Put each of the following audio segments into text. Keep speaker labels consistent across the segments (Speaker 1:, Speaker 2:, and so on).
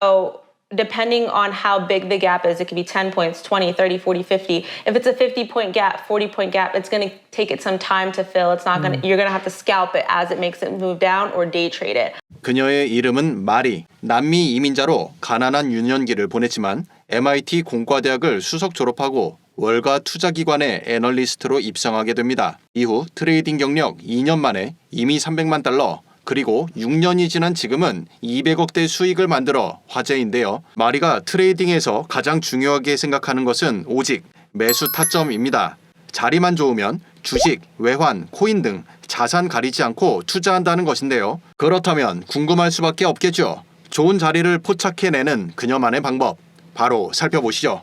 Speaker 1: So depending on how big the gap is, it could be 10 points, 20, 30, 40, 50. If it's a 50-point gap, 40-point gap, it's going to take it some time to fill. It's not going to, you're going to have to scalp it as it makes it move down or day trade it.
Speaker 2: 그녀의 이름은 마리. 남미 이민자로 가난한 유년기를 보냈지만 MIT 공과대학을 수석 졸업하고 월가 투자기관의 애널리스트로 입성하게 됩니다. 이후 트레이딩 경력 2년 만에 이미 300만 달러, 그리고 6년이 지난 지금은 200억대 수익을 만들어 화제인데요. 마리가 트레이딩에서 가장 중요하게 생각하는 것은 오직 매수 타점입니다. 자리만 좋으면 주식, 외환, 코인 등 자산 가리지 않고 투자한다는 것인데요. 그렇다면 궁금할 수밖에 없겠죠. 좋은 자리를 포착해내는 그녀만의 방법, 바로 살펴보시죠.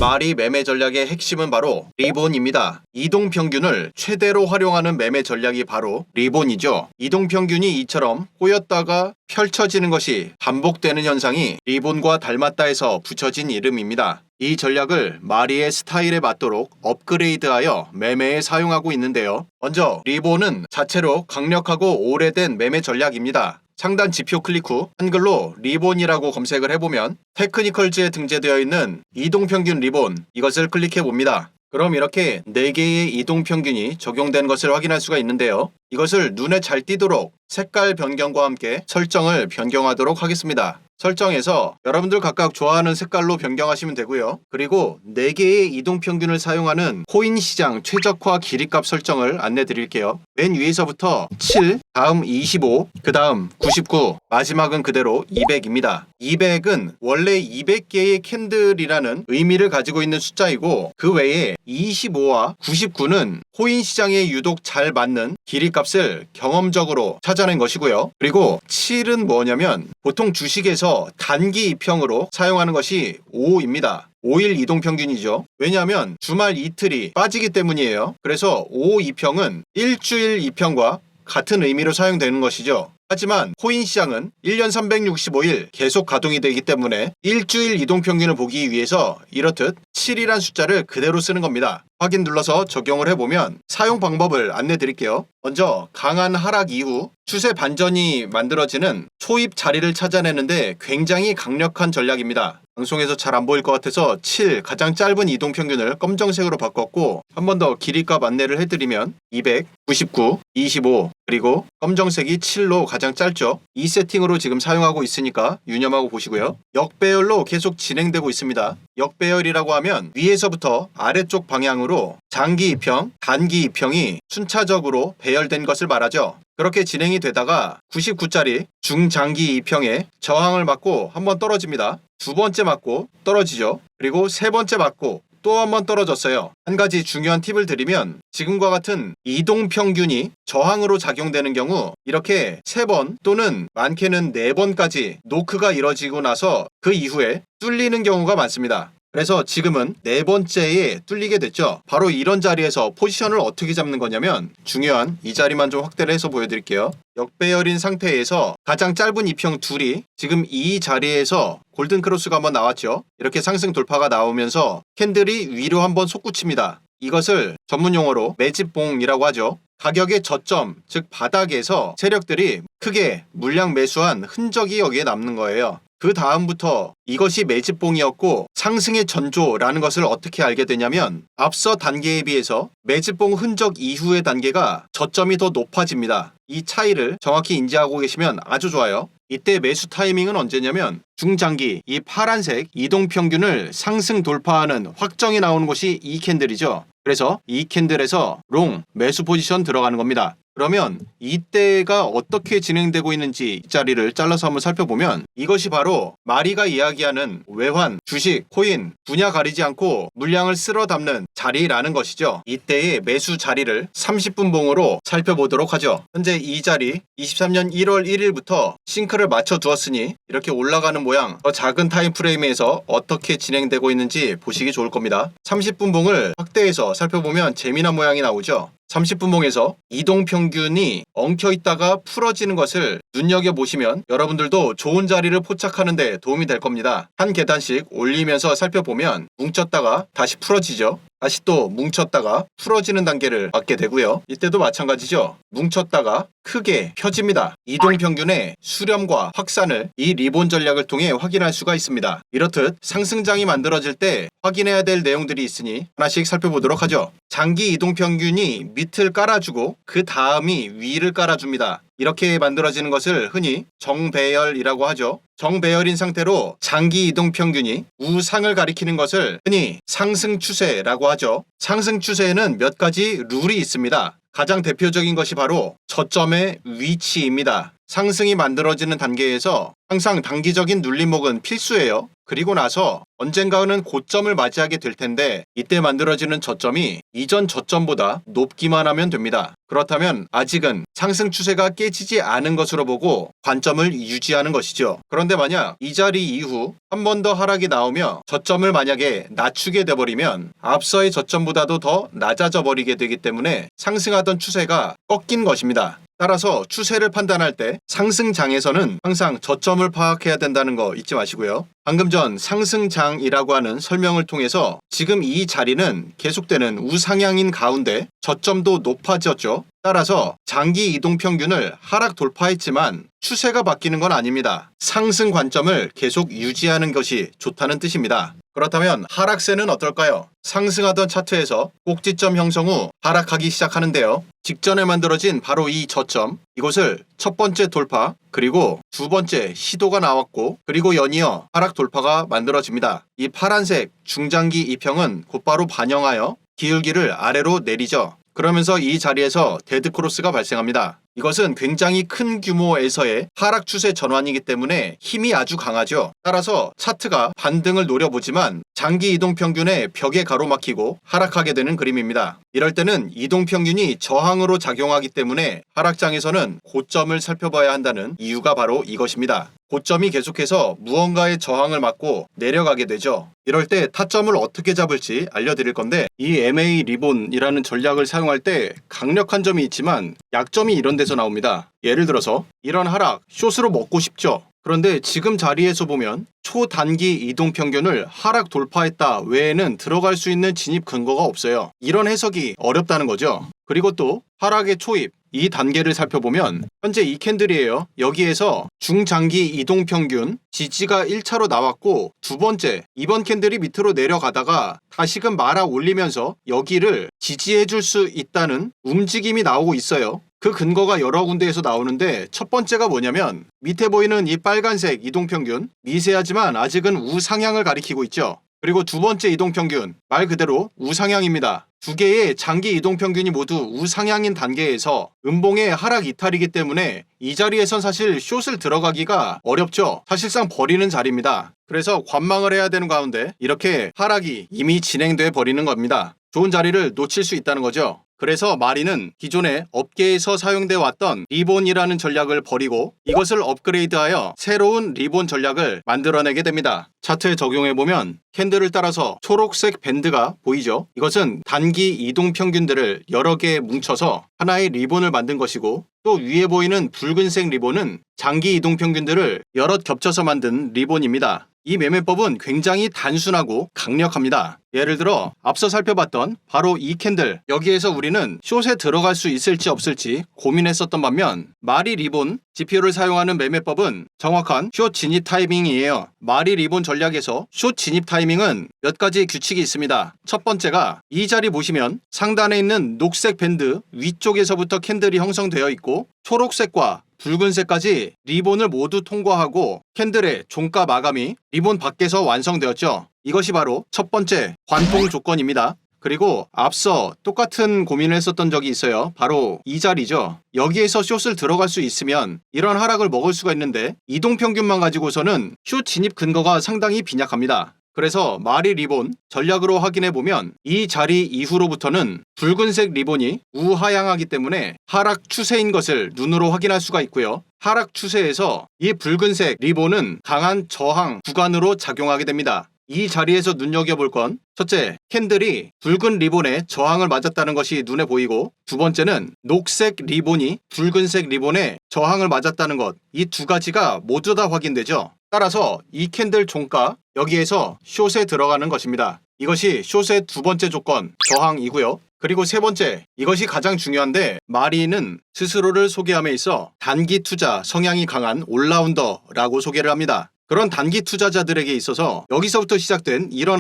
Speaker 2: 마리 매매 전략의 핵심은 바로 리본입니다. 이동평균을 최대로 활용하는 매매 전략이 바로 리본이죠. 이동평균이 이처럼 꼬였다가 펼쳐지는 것이 반복되는 현상이 리본과 닮았다 해서 붙여진 이름입니다. 이 전략을 마리의 스타일에 맞도록 업그레이드하여 매매에 사용하고 있는데요. 먼저 리본은 자체로 강력하고 오래된 매매 전략입니다. 상단 지표 클릭 후 한글로 리본이라고 검색을 해보면 테크니컬즈에 등재되어 있는 이동평균 리본, 이것을 클릭해 봅니다. 그럼 이렇게 4개의 이동평균이 적용된 것을 확인할 수가 있는데요. 이것을 눈에 잘 띄도록 색깔 변경과 함께 설정을 변경하도록 하겠습니다. 설정에서 여러분들 각각 좋아하는 색깔로 변경하시면 되고요. 그리고 4개의 이동평균을 사용하는 코인 시장 최적화 길이값 설정을 안내 드릴게요. 맨 위에서부터 7, 다음 25, 그 다음 99, 마지막은 그대로 200입니다. 200은 원래 200개의 캔들이라는 의미를 가지고 있는 숫자이고, 그 외에 25와 99는 코인 시장에 유독 잘 맞는 길이값을 경험적으로 찾아낸 것이고요. 그리고 7은 뭐냐면 보통 주식에서 단기 이평으로 사용하는 것이 5입니다. 5일 이동평균이죠. 왜냐하면 주말 이틀이 빠지기 때문이에요. 그래서 5 이평은 일주일 이평과 같은 의미로 사용되는 것이죠. 하지만 코인 시장은 1년 365일 계속 가동이 되기 때문에 일주일 이동평균을 보기 위해서 이렇듯 7이란 숫자를 그대로 쓰는 겁니다. 확인 눌러서 적용을 해보면 사용 방법을 안내 드릴게요. 먼저 강한 하락 이후 추세 반전이 만들어지는 초입 자리를 찾아내는데 굉장히 강력한 전략입니다. 방송에서 잘 안 보일 것 같아서 7 가장 짧은 이동평균을 검정색으로 바꿨고, 한 번 더 길이값 안내를 해드리면 200, 99, 25, 그리고 검정색이 7로 가장 짧죠. 이 세팅으로 지금 사용하고 있으니까 유념하고 보시고요. 역배열로 계속 진행되고 있습니다. 역배열이라고 하면 위에서부터 아래쪽 방향으로 장기 이평, 단기 이평이 순차적으로 배열된 것을 말하죠. 그렇게 진행이 되다가 99짜리 중장기 이평에 저항을 맞고 한번 떨어집니다. 두 번째 맞고 떨어지죠. 그리고 세 번째 맞고 또 한 번 떨어졌어요. 한 가지 중요한 팁을 드리면 지금과 같은 이동평균이 저항으로 작용되는 경우 이렇게 3번 또는 많게는 4번까지 노크가 이뤄지고 나서 그 이후에 뚫리는 경우가 많습니다. 그래서 지금은 4번째에 뚫리게 됐죠. 바로 이런 자리에서 포지션을 어떻게 잡는 거냐면, 중요한 이 자리만 좀 확대를 해서 보여드릴게요. 역배열인 상태에서 가장 짧은 이평 둘이 지금 이 자리에서 골든 크로스가 한번 나왔죠. 이렇게 상승 돌파가 나오면서 캔들이 위로 한번 솟구칩니다. 이것을 전문 용어로 매집봉이라고 하죠. 가격의 저점, 즉 바닥에서 세력들이 크게 물량 매수한 흔적이 여기에 남는 거예요. 그 다음부터 이것이 매집봉이었고 상승의 전조라는 것을 어떻게 알게 되냐면, 앞서 단계에 비해서 매집봉 흔적 이후의 단계가 저점이 더 높아집니다. 이 차이를 정확히 인지하고 계시면 아주 좋아요. 이때 매수 타이밍은 언제냐면 중장기 이 파란색 이동평균을 상승 돌파하는 확정이 나오는 곳이 이 캔들이죠. 그래서 이 캔들에서 롱 매수 포지션 들어가는 겁니다. 그러면 이때가 어떻게 진행되고 있는지 이 자리를 잘라서 한번 살펴보면, 이것이 바로 마리가 이야기하는 외환, 주식, 코인 분야 가리지 않고 물량을 쓸어 담는 자리라는 것이죠. 이때의 매수 자리를 30분 봉으로 살펴보도록 하죠. 현재 이 자리 23년 1월 1일부터 싱크를 맞춰 두었으니 이렇게 올라가는 모양, 더 작은 타임프레임에서 어떻게 진행되고 있는지 보시기 좋을 겁니다. 30분 봉을 확대해서 살펴보면 재미난 모양이 나오죠. 30분 봉에서 이동평균이 엉켜있다가 풀어지는 것을 눈여겨보시면 여러분들도 좋은 자리를 포착하는 데 도움이 될 겁니다. 한 계단씩 올리면서 살펴보면 뭉쳤다가 다시 풀어지죠. 다시 또 뭉쳤다가 풀어지는 단계를 맞게 되고요. 이때도 마찬가지죠. 뭉쳤다가 크게 펴집니다. 이동평균의 수렴과 확산을 이 리본 전략을 통해 확인할 수가 있습니다. 이렇듯 상승장이 만들어질 때 확인해야 될 내용들이 있으니 하나씩 살펴보도록 하죠. 장기 이동평균이 밑을 깔아주고 그 다음이 위를 깔아줍니다. 이렇게 만들어지는 것을 흔히 정배열이라고 하죠. 정배열인 상태로 장기 이동평균이 우상을 가리키는 것을 흔히 상승 추세라고 하죠. 상승 추세에는 몇 가지 룰이 있습니다. 가장 대표적인 것이 바로 저점의 위치입니다. 상승이 만들어지는 단계에서 항상 단기적인 눌림목은 필수예요. 그리고 나서 언젠가는 고점을 맞이하게 될 텐데 이때 만들어지는 저점이 이전 저점보다 높기만 하면 됩니다. 그렇다면 아직은 상승 추세가 깨지지 않은 것으로 보고 관점을 유지하는 것이죠. 그런데 만약 이 자리 이후 한 번 더 하락이 나오며 저점을 만약에 낮추게 돼버리면 앞서의 저점보다도 더 낮아져 버리게 되기 때문에 상승하던 추세가 꺾인 것입니다. 따라서 추세를 판단할 때 상승장에서는 항상 저점을 파악해야 된다는 거 잊지 마시고요. 방금 전 상승장이라고 하는 설명을 통해서 지금 이 자리는 계속되는 우상향인 가운데 저점도 높아졌죠. 따라서 장기 이동평균을 하락 돌파했지만 추세가 바뀌는 건 아닙니다. 상승 관점을 계속 유지하는 것이 좋다는 뜻입니다. 그렇다면 하락세는 어떨까요? 상승하던 차트에서 꼭지점 형성 후 하락하기 시작하는데요. 직전에 만들어진 바로 이 저점, 이곳을 첫 번째 돌파, 그리고 두 번째 시도가 나왔고, 그리고 연이어 하락 돌파가 만들어집니다. 이 파란색 중장기 이평은 곧바로 반영하여 기울기를 아래로 내리죠. 그러면서 이 자리에서 데드크로스가 발생합니다. 이것은 굉장히 큰 규모에서의 하락 추세 전환이기 때문에 힘이 아주 강하죠. 따라서 차트가 반등을 노려보지만 장기 이동평균의 벽에 가로막히고 하락하게 되는 그림입니다. 이럴 때는 이동평균이 저항으로 작용하기 때문에 하락장에서는 고점을 살펴봐야 한다는 이유가 바로 이것입니다. 고점이 계속해서 무언가의 저항을 맞고 내려가게 되죠. 이럴 때 타점을 어떻게 잡을지 알려드릴 건데, 이 MA 리본이라는 전략을 사용할 때 강력한 점이 있지만 약점이 이런 데서 나옵니다. 예를 들어서 이런 하락 숏으로 먹고 싶죠. 그런데 지금 자리에서 보면 초단기 이동평균을 하락 돌파했다 외에는 들어갈 수 있는 진입 근거가 없어요. 이런 해석이 어렵다는 거죠. 그리고 또 하락의 초입, 이 단계를 살펴보면 현재 이 캔들이에요. 여기에서 중장기 이동평균 지지가 1차로 나왔고 두 번째, 이번 캔들이 밑으로 내려가다가 다시금 말아 올리면서 여기를 지지해 줄 수 있다는 움직임이 나오고 있어요. 그 근거가 여러 군데에서 나오는데 첫 번째가 뭐냐면 밑에 보이는 이 빨간색 이동평균, 미세하지만 아직은 우상향을 가리키고 있죠. 그리고 두 번째 이동평균, 말 그대로 우상향입니다. 두 개의 장기 이동평균이 모두 우상향인 단계에서 음봉의 하락 이탈이기 때문에 이 자리에선 사실 숏을 들어가기가 어렵죠. 사실상 버리는 자리입니다. 그래서 관망을 해야 되는 가운데 이렇게 하락이 이미 진행돼 버리는 겁니다. 좋은 자리를 놓칠 수 있다는 거죠. 그래서 마리는 기존에 업계에서 사용돼 왔던 리본이라는 전략을 버리고 이것을 업그레이드하여 새로운 리본 전략을 만들어내게 됩니다. 차트에 적용해보면 캔들을 따라서 초록색 밴드가 보이죠? 이것은 단기 이동평균들을 여러 개 뭉쳐서 하나의 리본을 만든 것이고, 또 위에 보이는 붉은색 리본은 장기 이동평균들을 여럿 겹쳐서 만든 리본입니다. 이 매매법은 굉장히 단순하고 강력합니다. 예를 들어 앞서 살펴봤던 바로 이 캔들, 여기에서 우리는 숏에 들어갈 수 있을지 없을지 고민했었던 반면 마리 리본 지표를 사용하는 매매법은 정확한 숏 진입 타이밍이에요. 마리 리본 전략에서 숏 진입 타이밍은 몇 가지 규칙이 있습니다. 첫 번째가 이 자리 보시면 상단에 있는 녹색 밴드 위쪽에서부터 캔들이 형성되어 있고 초록색과 붉은색까지 리본을 모두 통과하고 캔들의 종가 마감이 리본 밖에서 완성되었죠. 이것이 바로 첫 번째 관통 조건입니다. 그리고 앞서 똑같은 고민을 했었던 적이 있어요. 바로 이 자리죠. 여기에서 숏을 들어갈 수 있으면 이런 하락을 먹을 수가 있는데 이동평균만 가지고서는 숏 진입 근거가 상당히 빈약합니다. 그래서 마리 리본 전략으로 확인해보면 이 자리 이후로부터는 붉은색 리본이 우하향하기 때문에 하락 추세인 것을 눈으로 확인할 수가 있고요. 하락 추세에서 이 붉은색 리본은 강한 저항 구간으로 작용하게 됩니다. 이 자리에서 눈여겨볼 건 첫째, 캔들이 붉은 리본에 저항을 맞았다는 것이 눈에 보이고, 두 번째는 녹색 리본이 붉은색 리본에 저항을 맞았다는 것, 이 두 가지가 모두 다 확인되죠. 따라서 이 캔들 종가, 여기에서 숏에 들어가는 것입니다. 이것이 숏의 두 번째 조건, 저항이고요. 그리고 세 번째, 이것이 가장 중요한데 마리는 스스로를 소개함에 있어 단기 투자 성향이 강한 올라운더라고 소개를 합니다. 그런 단기 투자자들에게 있어서 여기서부터 시작된 이런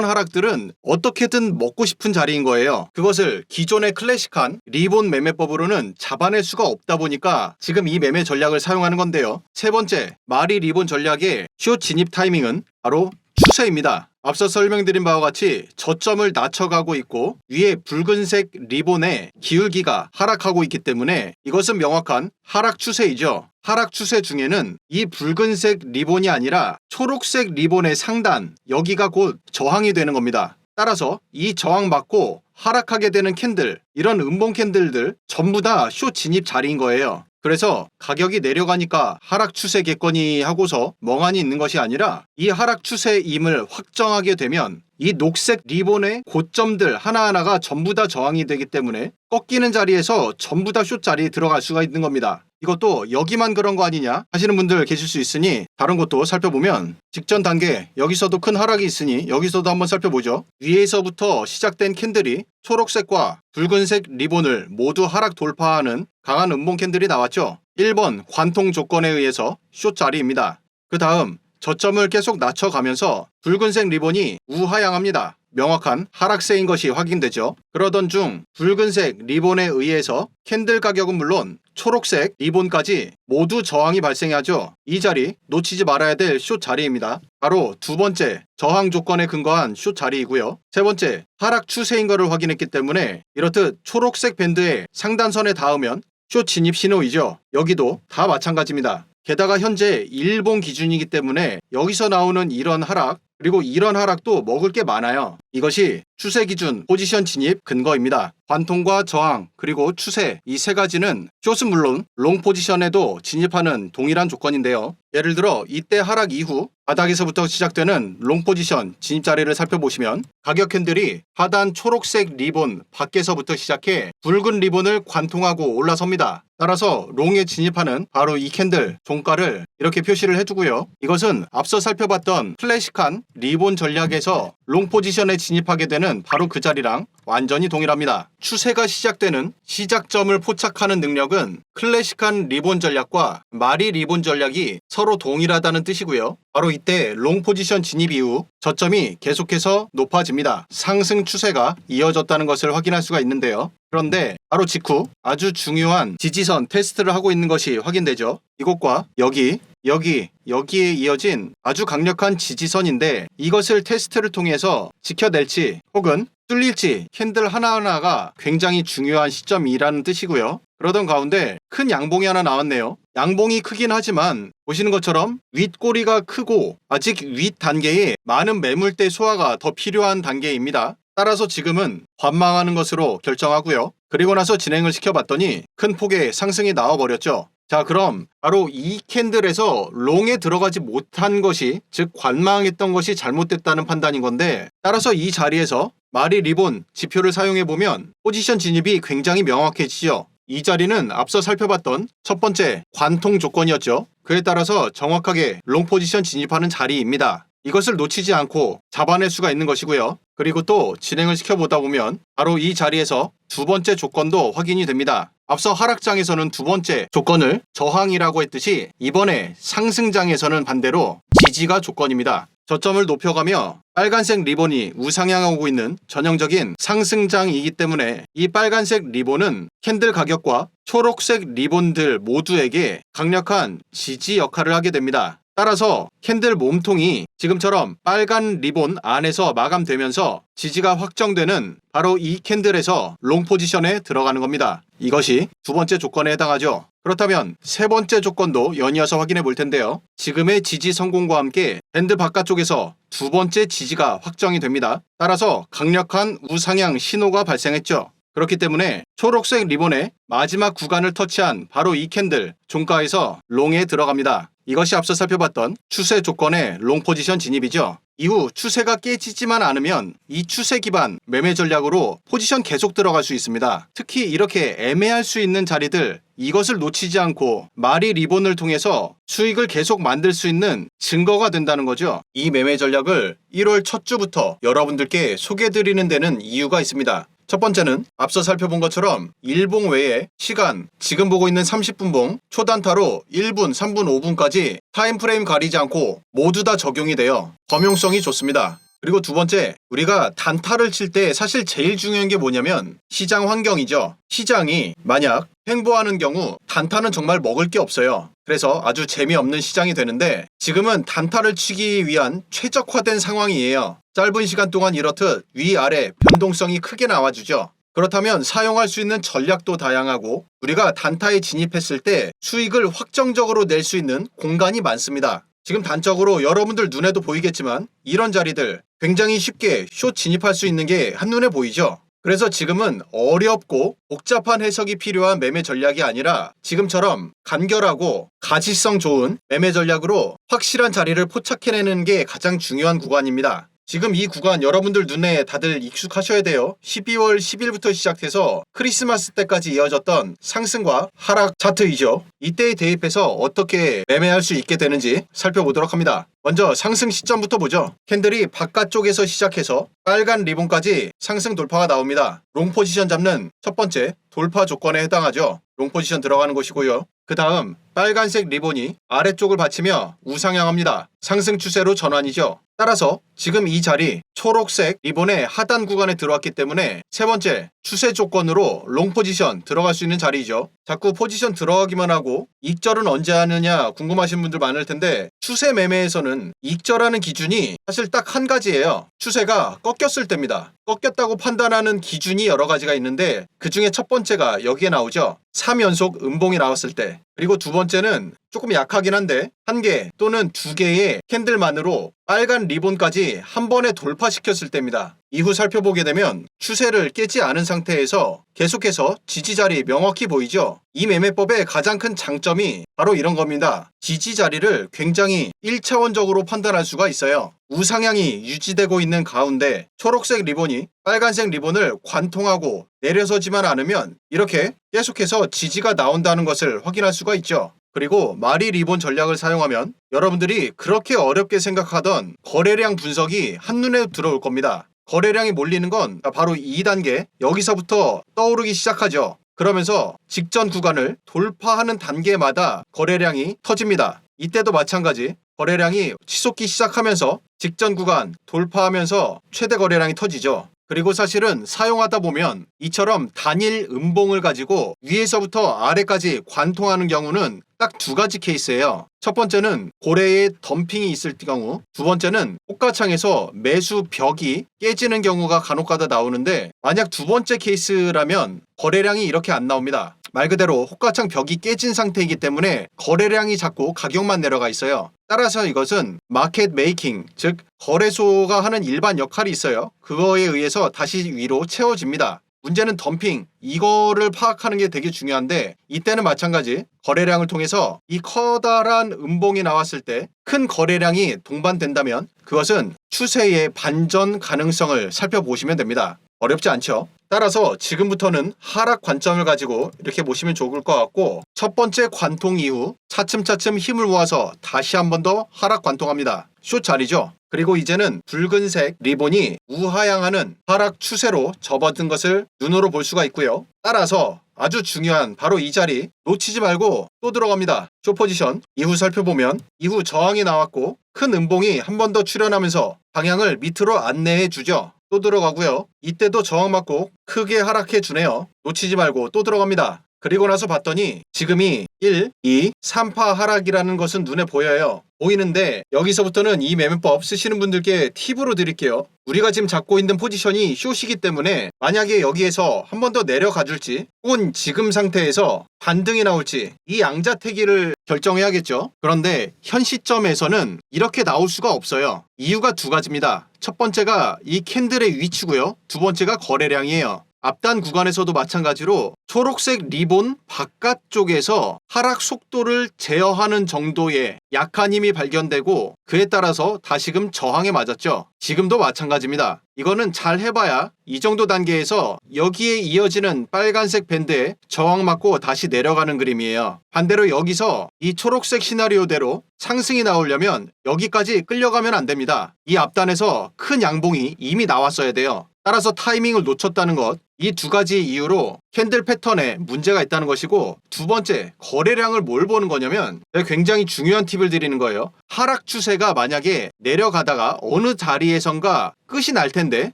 Speaker 2: 하락들은 어떻게든 먹고 싶은 자리인 거예요. 그것을 기존의 클래식한 리본 매매법으로는 잡아낼 수가 없다 보니까 지금 이 매매 전략을 사용하는 건데요. 세 번째, 마리 리본 전략의 숏 진입 타이밍은 바로 추세입니다. 앞서 설명드린 바와 같이 저점을 낮춰가고 있고 위에 붉은색 리본의 기울기가 하락하고 있기 때문에 이것은 명확한 하락 추세이죠. 하락 추세 중에는 이 붉은색 리본이 아니라 초록색 리본의 상단, 여기가 곧 저항이 되는 겁니다. 따라서 이 저항 맞고 하락하게 되는 캔들, 이런 음봉 캔들들 전부 다 숏 진입 자리인 거예요. 그래서 가격이 내려가니까 하락 추세겠거니 하고서 멍하니 있는 것이 아니라 이 하락 추세임을 확정하게 되면 이 녹색 리본의 고점들 하나하나가 전부 다 저항이 되기 때문에 꺾이는 자리에서 전부 다 숏 자리에 들어갈 수가 있는 겁니다. 이것도 여기만 그런 거 아니냐 하시는 분들 계실 수 있으니 다른 것도 살펴보면 직전 단계 여기서도 큰 하락이 있으니 여기서도 한번 살펴보죠. 위에서부터 시작된 캔들이 초록색과 붉은색 리본을 모두 하락 돌파하는 강한 음봉 캔들이 나왔죠. 1번 관통 조건에 의해서 숏 자리입니다. 그 다음 저점을 계속 낮춰가면서 붉은색 리본이 우하향합니다. 명확한 하락세인 것이 확인되죠. 그러던 중 붉은색 리본에 의해서 캔들 가격은 물론 초록색 리본까지 모두 저항이 발생하죠. 이 자리 놓치지 말아야 될 숏 자리입니다. 바로 두 번째 저항 조건에 근거한 숏 자리이고요. 세 번째 하락 추세인 것을 확인했기 때문에 이렇듯 초록색 밴드의 상단선에 닿으면 숏 진입 신호이죠. 여기도 다 마찬가지입니다. 게다가 현재 일본 기준이기 때문에 여기서 나오는 이런 하락 그리고 이런 하락도 먹을 게 많아요. 이것이 추세 기준 포지션 진입 근거입니다. 관통과 저항 그리고 추세 이 세 가지는 숏은 물론 롱 포지션에도 진입하는 동일한 조건인데요. 예를 들어 이때 하락 이후 바닥에서부터 시작되는 롱 포지션 진입 자리를 살펴보시면 가격 캔들이 하단 초록색 리본 밖에서부터 시작해 붉은 리본을 관통하고 올라섭니다. 따라서 롱에 진입하는 바로 이 캔들 종가를 이렇게 표시를 해두고요. 이것은 앞서 살펴봤던 클래식한 리본 전략에서 롱 포지션에 진입하게 되는 바로 그 자리랑 완전히 동일합니다. 추세가 시작되는 시작점을 포착하는 능력은 클래식한 리본 전략과 마리 리본 전략이 서로 동일하다는 뜻이고요. 바로 이때 롱 포지션 진입 이후 저점이 계속해서 높아집니다. 상승 추세가 이어졌다는 것을 확인할 수가 있는데요. 그런데 바로 직후 아주 중요한 지지선 테스트를 하고 있는 것이 확인되죠. 이곳과 여기에 이어진 아주 강력한 지지선인데 이것을 테스트를 통해서 지켜낼지 혹은 뚫릴지 캔들 하나하나가 굉장히 중요한 시점이라는 뜻이고요. 그러던 가운데 큰 양봉이 하나 나왔네요. 양봉이 크긴 하지만 보시는 것처럼 윗꼬리가 크고 아직 윗 단계에 많은 매물대 소화가 더 필요한 단계입니다. 따라서 지금은 관망하는 것으로 결정하고요. 그리고 나서 진행을 시켜봤더니 큰 폭의 상승이 나와버렸죠. 자, 그럼 바로 이 캔들에서 롱에 들어가지 못한 것이 즉 관망했던 것이 잘못됐다는 판단인 건데 따라서 이 자리에서 마리 리본 지표를 사용해보면 포지션 진입이 굉장히 명확해지죠. 이 자리는 앞서 살펴봤던 첫 번째 관통 조건이었죠. 그에 따라서 정확하게 롱 포지션 진입하는 자리입니다. 이것을 놓치지 않고 잡아낼 수가 있는 것이고요. 그리고 또 진행을 시켜보다 보면 바로 이 자리에서 두 번째 조건도 확인이 됩니다. 앞서 하락장에서는 두 번째 조건을 저항이라고 했듯이 이번에 상승장에서는 반대로 지지가 조건입니다. 저점을 높여가며 빨간색 리본이 우상향하고 있는 전형적인 상승장이기 때문에 이 빨간색 리본은 캔들 가격과 초록색 리본들 모두에게 강력한 지지 역할을 하게 됩니다. 따라서 캔들 몸통이 지금처럼 빨간 리본 안에서 마감되면서 지지가 확정되는 바로 이 캔들에서 롱 포지션에 들어가는 겁니다. 이것이 두 번째 조건에 해당하죠. 그렇다면 세 번째 조건도 연이어서 확인해 볼 텐데요. 지금의 지지 성공과 함께 밴드 바깥쪽에서 두 번째 지지가 확정이 됩니다. 따라서 강력한 우상향 신호가 발생했죠. 그렇기 때문에 초록색 리본의 마지막 구간을 터치한 바로 이 캔들 종가에서 롱에 들어갑니다. 이것이 앞서 살펴봤던 추세 조건의 롱 포지션 진입이죠. 이후 추세가 깨지지만 않으면 이 추세 기반 매매 전략으로 포지션 계속 들어갈 수 있습니다. 특히 이렇게 애매할 수 있는 자리들, 이것을 놓치지 않고 마리 리본을 통해서 수익을 계속 만들 수 있는 증거가 된다는 거죠. 이 매매 전략을 1월 첫 주부터 여러분들께 소개해드리는 데는 이유가 있습니다. 첫 번째는 앞서 살펴본 것처럼 일봉 외에 시간, 지금 보고 있는 30분봉, 초단타로 1분, 3분, 5분까지 타임프레임 가리지 않고 모두 다 적용이 되어 범용성이 좋습니다. 그리고 두 번째, 우리가 단타를 칠 때 사실 제일 중요한 게 뭐냐면 시장 환경이죠. 시장이 만약 횡보하는 경우 단타는 정말 먹을 게 없어요. 그래서 아주 재미없는 시장이 되는데 지금은 단타를 치기 위한 최적화된 상황이에요. 짧은 시간 동안 이렇듯 위아래 변동성이 크게 나와주죠. 그렇다면 사용할 수 있는 전략도 다양하고 우리가 단타에 진입했을 때 수익을 확정적으로 낼 수 있는 공간이 많습니다. 지금 단적으로 여러분들 눈에도 보이겠지만 이런 자리들 굉장히 쉽게 숏 진입할 수 있는 게 한눈에 보이죠. 그래서 지금은 어렵고 복잡한 해석이 필요한 매매 전략이 아니라 지금처럼 간결하고 가시성 좋은 매매 전략으로 확실한 자리를 포착해내는 게 가장 중요한 구간입니다. 지금 이 구간 여러분들 눈에 다들 익숙하셔야 돼요. 12월 10일부터 시작해서 크리스마스 때까지 이어졌던 상승과 하락 차트이죠. 이때에 대입해서 어떻게 매매할 수 있게 되는지 살펴보도록 합니다. 먼저 상승 시점부터 보죠. 캔들이 바깥쪽에서 시작해서 빨간 리본까지 상승 돌파가 나옵니다. 롱 포지션 잡는 첫 번째 돌파 조건에 해당하죠. 롱 포지션 들어가는 곳이고요. 그 다음 빨간색 리본이 아래쪽을 받치며 우상향합니다. 상승 추세로 전환이죠. 따라서 지금 이 자리 초록색 리본의 하단 구간에 들어왔기 때문에 세 번째 추세 조건으로 롱 포지션 들어갈 수 있는 자리이죠. 자꾸 포지션 들어가기만 하고 익절은 언제 하느냐 궁금하신 분들 많을 텐데 추세 매매에서는 익절하는 기준이 사실 딱 한 가지예요. 추세가 꺾였을 때입니다. 꺾였다고 판단하는 기준이 여러 가지가 있는데 그 중에 첫 번째가 여기에 나오죠. 3연속 음봉이 나왔을 때. 그리고 두 번째는 조금 약하긴 한데 한 개 또는 두 개의 캔들만으로 빨간 리본까지 한 번에 돌파시켰을 때입니다. 이후 살펴보게 되면 추세를 깨지 않은 상태에서 계속해서 지지 자리 명확히 보이죠. 이 매매법의 가장 큰 장점이 바로 이런 겁니다. 지지 자리를 굉장히 1차원적으로 판단할 수가 있어요. 우상향이 유지되고 있는 가운데 초록색 리본이 빨간색 리본을 관통하고 내려서지만 않으면 이렇게 계속해서 지지가 나온다는 것을 확인할 수가 있죠. 그리고 마리 리본 전략을 사용하면 여러분들이 그렇게 어렵게 생각하던 거래량 분석이 한눈에 들어올 겁니다. 거래량이 몰리는 건 바로 2단계 여기서부터 떠오르기 시작하죠. 그러면서 직전 구간을 돌파하는 단계마다 거래량이 터집니다. 이때도 마찬가지 거래량이 치솟기 시작하면서 직전 구간 돌파하면서 최대 거래량이 터지죠. 그리고 사실은 사용하다 보면 이처럼 단일 음봉을 가지고 위에서부터 아래까지 관통하는 경우는 딱 두 가지 케이스예요. 첫 번째는 고래에 덤핑이 있을 경우, 두 번째는 호가창에서 매수 벽이 깨지는 경우가 간혹가다 나오는데 만약 두 번째 케이스라면 거래량이 이렇게 안 나옵니다. 말 그대로 호가창 벽이 깨진 상태이기 때문에 거래량이 자꾸 가격만 내려가 있어요. 따라서 이것은 마켓 메이킹, 즉 거래소가 하는 일반 역할이 있어요. 그거에 의해서 다시 위로 채워집니다. 문제는 덤핑, 이거를 파악하는 게 되게 중요한데 이때는 마찬가지 거래량을 통해서 이 커다란 음봉이 나왔을 때 큰 거래량이 동반된다면 그것은 추세의 반전 가능성을 살펴보시면 됩니다. 어렵지 않죠? 따라서 지금부터는 하락 관점을 가지고 이렇게 보시면 좋을 것 같고 첫 번째 관통 이후 차츰차츰 힘을 모아서 다시 한 번 더 하락 관통합니다. 숏 자리죠? 그리고 이제는 붉은색 리본이 우하향하는 하락 추세로 접어든 것을 눈으로 볼 수가 있고요. 따라서 아주 중요한 바로 이 자리 놓치지 말고 또 들어갑니다. 숏 포지션 이후 살펴보면 이후 저항이 나왔고 큰 음봉이 한 번 더 출현하면서 방향을 밑으로 안내해 주죠. 또 들어가고요. 이때도 저항 맞고 크게 하락해 주네요. 놓치지 말고 또 들어갑니다. 그리고 나서 봤더니 지금이 1, 2, 3파 하락이라는 것은 눈에 보여요. 보이는데 여기서부터는 이 매매법 쓰시는 분들께 팁으로 드릴게요. 우리가 지금 잡고 있는 포지션이 숏이기 때문에 만약에 여기에서 한 번 더 내려가 줄지 혹은 지금 상태에서 반등이 나올지 이 양자택일을 결정해야겠죠. 그런데 현 시점에서는 이렇게 나올 수가 없어요. 이유가 두 가지입니다. 첫 번째가 이 캔들의 위치고요. 두 번째가 거래량이에요. 앞단 구간에서도 마찬가지로 초록색 리본 바깥쪽에서 하락 속도를 제어하는 정도의 약한 힘이 발견되고 그에 따라서 다시금 저항에 맞았죠. 지금도 마찬가지입니다. 이거는 잘 해봐야 이 정도 단계에서 여기에 이어지는 빨간색 밴드에 저항 맞고 다시 내려가는 그림이에요. 반대로 여기서 이 초록색 시나리오대로 상승이 나오려면 여기까지 끌려가면 안 됩니다. 이 앞단에서 큰 양봉이 이미 나왔어야 돼요. 따라서 타이밍을 놓쳤다는 것, 이 두 가지 이유로 캔들 패턴에 문제가 있다는 것이고, 두 번째, 거래량을 뭘 보는 거냐면 제가 굉장히 중요한 팁을 드리는 거예요. 하락 추세가 만약에 내려가다가 어느 자리에선가 끝이 날 텐데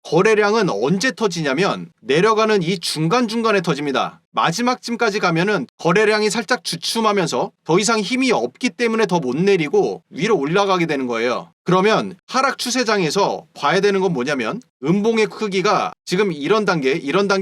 Speaker 2: 거래량은 언제 터지냐면 내려가는 이 중간중간에 터집니다. 마지막쯤까지 가면은 거래량이 살짝 주춤하면서 더 이상 힘이 없기 때문에 더 못 내리고 위로 올라가게 되는 거예요. 그러면 하락 추세장에서 봐야 되는 건 뭐냐면 음봉의 크기가 지금 이런 단계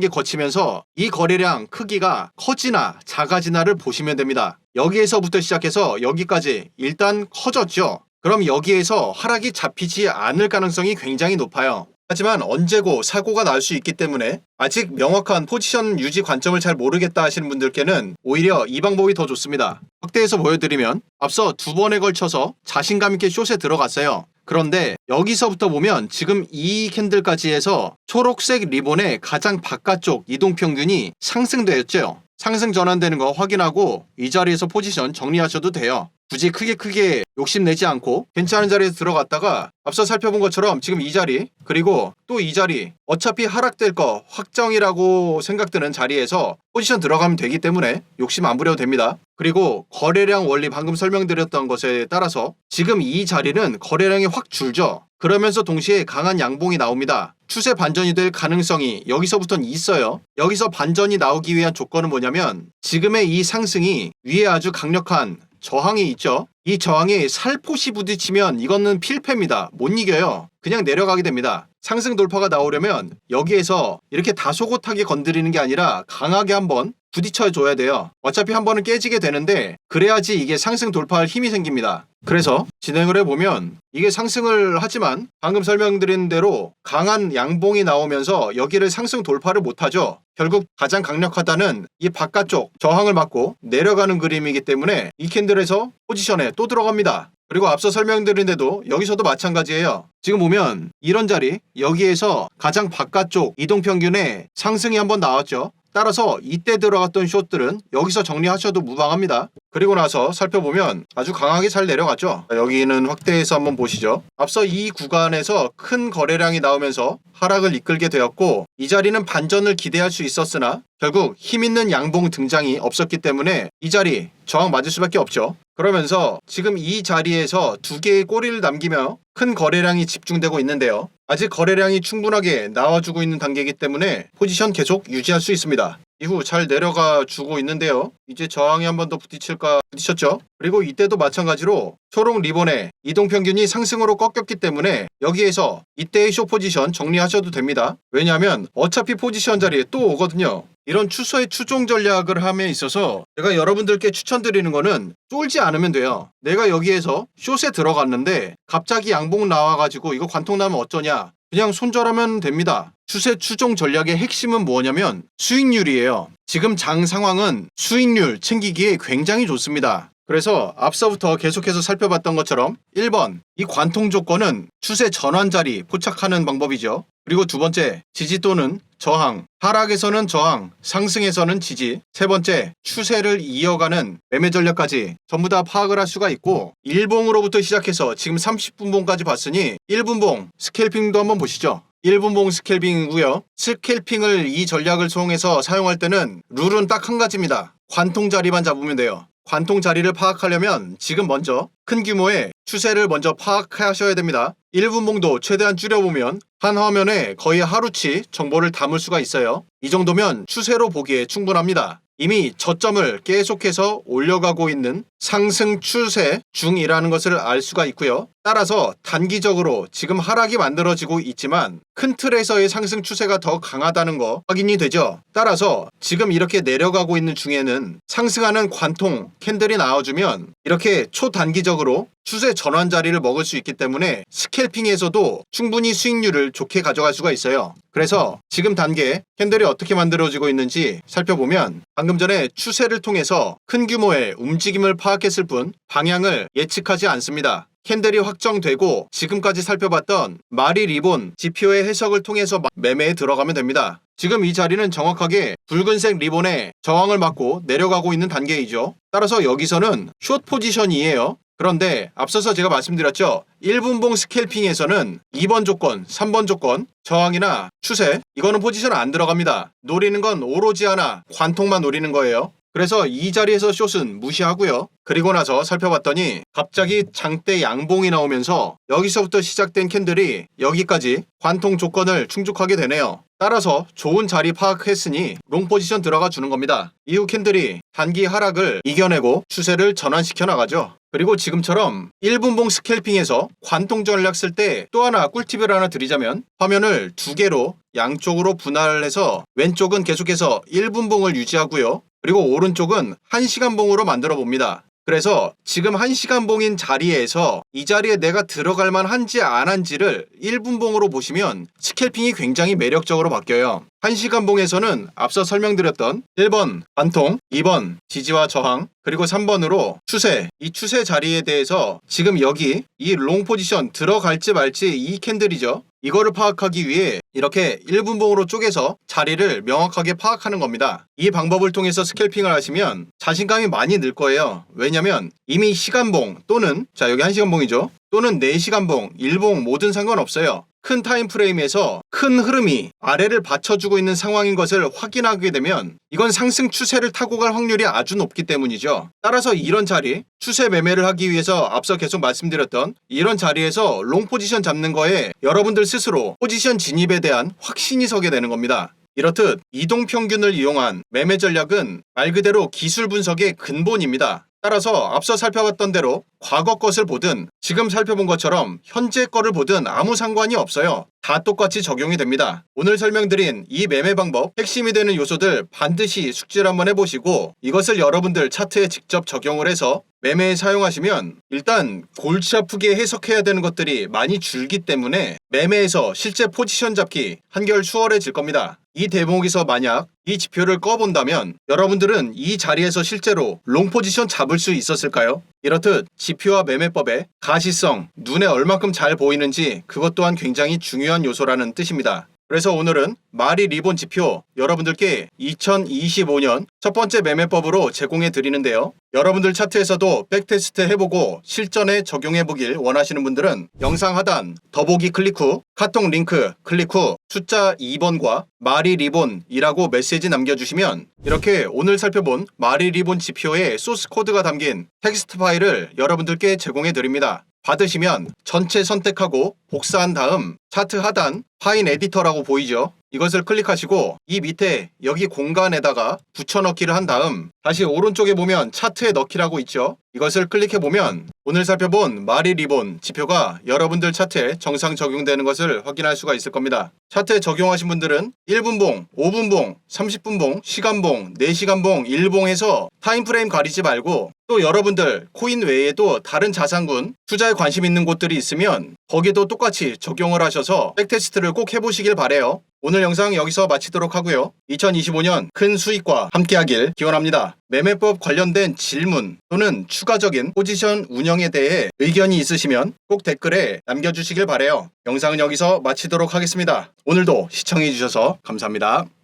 Speaker 2: 거치면서 이 거래량 크기가 커지나 작아지나를 보시면 됩니다. 여기에서부터 시작해서 여기까지 일단 커졌죠. 그럼 여기에서 하락이 잡히지 않을 가능성이 굉장히 높아요. 하지만 언제고 사고가 날 수 있기 때문에 아직 명확한 포지션 유지 관점을 잘 모르겠다 하시는 분들께는 오히려 이 방법이 더 좋습니다. 확대해서 보여드리면 앞서 두 번에 걸쳐서 자신감 있게 숏에 들어갔어요. 그런데 여기서부터 보면 지금 이 캔들까지 해서 초록색 리본의 가장 바깥쪽 이동평균이 상승되었죠. 상승 전환되는 거 확인하고 이 자리에서 포지션 정리하셔도 돼요. 굳이 크게 욕심내지 않고 괜찮은 자리에서 들어갔다가 앞서 살펴본 것처럼 지금 이 자리 그리고 또 이 자리 어차피 하락될 거 확정이라고 생각드는 자리에서 포지션 들어가면 되기 때문에 욕심 안 부려도 됩니다. 그리고 거래량 원리 방금 설명드렸던 것에 따라서 지금 이 자리는 거래량이 확 줄죠. 그러면서 동시에 강한 양봉이 나옵니다. 추세 반전이 될 가능성이 여기서부터는 있어요. 여기서 반전이 나오기 위한 조건은 뭐냐면 지금의 이 상승이 위에 아주 강력한 저항이 있죠. 이 저항에 살포시 부딪히면 이거는 필패입니다. 못 이겨요. 그냥 내려가게 됩니다. 상승 돌파가 나오려면 여기에서 이렇게 다소곳하게 건드리는 게 아니라 강하게 한번 부딪혀줘야 돼요. 어차피 한 번은 깨지게 되는데 그래야지 이게 상승 돌파할 힘이 생깁니다. 그래서 진행을 해보면 이게 상승을 하지만 방금 설명드린 대로 강한 양봉이 나오면서 여기를 상승 돌파를 못하죠. 결국 가장 강력하다는 이 바깥쪽 저항을 맞고 내려가는 그림이기 때문에 이 캔들에서 포지션에 또 들어갑니다. 그리고 앞서 설명드린 데도 여기서도 마찬가지예요. 지금 보면 이런 자리 여기에서 가장 바깥쪽 이동평균에 상승이 한번 나왔죠. 따라서 이때 들어갔던 숏들은 여기서 정리하셔도 무방합니다. 그리고 나서 살펴보면 아주 강하게 잘 내려갔죠. 여기는 확대해서 한번 보시죠. 앞서 이 구간에서 큰 거래량이 나오면서 하락을 이끌게 되었고 이 자리는 반전을 기대할 수 있었으나 결국 힘있는 양봉 등장이 없었기 때문에 이 자리 저항 맞을 수밖에 없죠. 그러면서 지금 이 자리에서 두 개의 꼬리를 남기며 큰 거래량이 집중되고 있는데요. 아직 거래량이 충분하게 나와주고 있는 단계이기 때문에 포지션 계속 유지할 수 있습니다. 이후 잘 내려가 주고 있는데요. 이제 저항이 한 번 더 부딪혔죠. 그리고 이때도 마찬가지로 초록 리본의 이동평균이 상승으로 꺾였기 때문에 여기에서 이때의 숏 포지션 정리하셔도 됩니다. 왜냐하면 어차피 포지션 자리에 또 오거든요. 이런 추세의 추종 전략을 함에 있어서 제가 여러분들께 추천드리는 거는 쫄지 않으면 돼요. 내가 여기에서 숏에 들어갔는데 갑자기 양봉 나와가지고 이거 관통 나면 어쩌냐. 그냥 손절하면 됩니다. 추세 추종 전략의 핵심은 뭐냐면 수익률이에요. 지금 장 상황은 수익률 챙기기에 굉장히 좋습니다. 그래서 앞서부터 계속해서 살펴봤던 것처럼 1번 이 관통 조건은 추세 전환 자리 포착하는 방법이죠. 그리고 두 번째 지지 또는 저항, 하락에서는 저항, 상승에서는 지지. 세 번째 추세를 이어가는 매매 전략까지 전부 다 파악을 할 수가 있고 1봉으로부터 시작해서 지금 30분봉까지 봤으니 1분봉 스캘핑도 한번 보시죠. 1분봉 스캘핑이고요. 스캘핑을 이 전략을 통해서 사용할 때는 룰은 딱 한 가지입니다. 관통 자리만 잡으면 돼요. 관통 자리를 파악하려면 지금 먼저 큰 규모의 추세를 먼저 파악하셔야 됩니다. 1분봉도 최대한 줄여보면 한 화면에 거의 하루치 정보를 담을 수가 있어요. 이 정도면 추세로 보기에 충분합니다. 이미 저점을 계속해서 올려가고 있는 상승 추세 중이라는 것을 알 수가 있고요. 따라서 단기적으로 지금 하락이 만들어지고 있지만 큰 틀에서의 상승 추세가 더 강하다는 거 확인이 되죠. 따라서 지금 이렇게 내려가고 있는 중에는 상승하는 관통 캔들이 나와주면 이렇게 초단기적으로 추세 전환 자리를 먹을 수 있기 때문에 스캘핑에서도 충분히 수익률을 좋게 가져갈 수가 있어요. 그래서 지금 단계 캔들이 어떻게 만들어지고 있는지 살펴보면 방금 전에 추세를 통해서 큰 규모의 움직임을 파악했을 뿐 방향을 예측하지 않습니다. 캔들이 확정되고 지금까지 살펴봤던 마리 리본 지표의 해석을 통해서 매매에 들어가면 됩니다. 지금 이 자리는 정확하게 붉은색 리본에 저항을 맞고 내려가고 있는 단계이죠. 따라서 여기서는 숏 포지션이에요. 그런데 앞서서 제가 말씀드렸죠. 1분봉 스캘핑에서는 2번 조건, 3번 조건, 저항이나 추세, 이거는 포지션 안 들어갑니다. 노리는 건 오로지 하나, 관통만 노리는 거예요. 그래서 이 자리에서 숏은 무시하고요. 그리고 나서 살펴봤더니 갑자기 장대 양봉이 나오면서 여기서부터 시작된 캔들이 여기까지 관통 조건을 충족하게 되네요. 따라서 좋은 자리 파악했으니 롱 포지션 들어가 주는 겁니다. 이후 캔들이 단기 하락을 이겨내고 추세를 전환시켜 나가죠. 그리고 지금처럼 1분봉 스캘핑에서 관통 전략 쓸 때 또 하나 꿀팁을 하나 드리자면 화면을 두 개로 양쪽으로 분할을 해서 왼쪽은 계속해서 1분봉을 유지하고요. 그리고 오른쪽은 1시간봉으로 만들어 봅니다. 그래서 지금 1시간봉인 자리에서 이 자리에 내가 들어갈 만한지 안 한지를 1분봉으로 보시면 스캘핑이 굉장히 매력적으로 바뀌어요. 1시간봉에서는 앞서 설명드렸던 1번 관통, 2번 지지와 저항, 그리고 3번으로 추세, 이 추세 자리에 대해서 지금 여기 이 롱 포지션 들어갈지 말지 이 캔들이죠. 이거를 파악하기 위해 이렇게 1분봉으로 쪼개서 자리를 명확하게 파악하는 겁니다. 이 방법을 통해서 스캘핑을 하시면 자신감이 많이 늘 거예요. 왜냐면 이미 시간봉 또는 자 여기 1시간봉이죠. 또는 4시간봉, 1봉 뭐든 상관없어요. 큰 타임프레임에서 큰 흐름이 아래를 받쳐주고 있는 상황인 것을 확인하게 되면 이건 상승 추세를 타고 갈 확률이 아주 높기 때문이죠. 따라서 이런 자리, 추세 매매를 하기 위해서 앞서 계속 말씀드렸던 이런 자리에서 롱 포지션 잡는 거에 여러분들 스스로 포지션 진입에 대한 확신이 서게 되는 겁니다. 이렇듯 이동평균을 이용한 매매 전략은 말 그대로 기술 분석의 근본입니다. 따라서 앞서 살펴봤던 대로 과거 것을 보든 지금 살펴본 것처럼 현재 거를 보든 아무 상관이 없어요. 다 똑같이 적용이 됩니다. 오늘 설명드린 이 매매 방법 핵심이 되는 요소들 반드시 숙지를 한번 해보시고 이것을 여러분들 차트에 직접 적용을 해서 매매에 사용하시면 일단 골치 아프게 해석해야 되는 것들이 많이 줄기 때문에 매매에서 실제 포지션 잡기 한결 수월해질 겁니다. 이 대목에서 만약 이 지표를 꺼본다면 여러분들은 이 자리에서 실제로 롱 포지션 잡을 수 있었을까요? 이렇듯 지표와 매매법의 가시성, 눈에 얼만큼 잘 보이는지 그것 또한 굉장히 중요한 요소라는 뜻입니다. 그래서 오늘은 마리 리본 지표 여러분들께 2025년 첫 번째 매매법으로 제공해 드리는데요. 여러분들 차트에서도 백테스트 해보고 실전에 적용해 보길 원하시는 분들은 영상 하단 더보기 클릭 후 카톡 링크 클릭 후 숫자 2번과 마리 리본이라고 메시지 남겨주시면 이렇게 오늘 살펴본 마리 리본 지표의 소스 코드가 담긴 텍스트 파일을 여러분들께 제공해 드립니다. 받으시면 전체 선택하고 복사한 다음 차트 하단 파인 에디터라고 보이죠? 이것을 클릭하시고 이 밑에 여기 공간에다가 붙여넣기를 한 다음 다시 오른쪽에 보면 차트에 넣기라고 있죠? 이것을 클릭해보면 오늘 살펴본 마리 리본 지표가 여러분들 차트에 정상 적용되는 것을 확인할 수가 있을 겁니다. 차트에 적용하신 분들은 1분봉, 5분봉, 30분봉, 시간봉, 4시간봉, 1봉 해서 타임프레임 가리지 말고 또 여러분들 코인 외에도 다른 자산군 투자에 관심 있는 곳들이 있으면 거기도 똑같이 적용을 하셔서 백테스트를 꼭 해보시길 바래요. 오늘 영상 여기서 마치도록 하고요. 2025년 큰 수익과 함께하길 기원합니다. 매매법 관련된 질문 또는 추가적인 포지션 운영에 대해 의견이 있으시면 꼭 댓글에 남겨주시길 바래요. 영상은 여기서 마치도록 하겠습니다. 오늘도 시청해주셔서 감사합니다.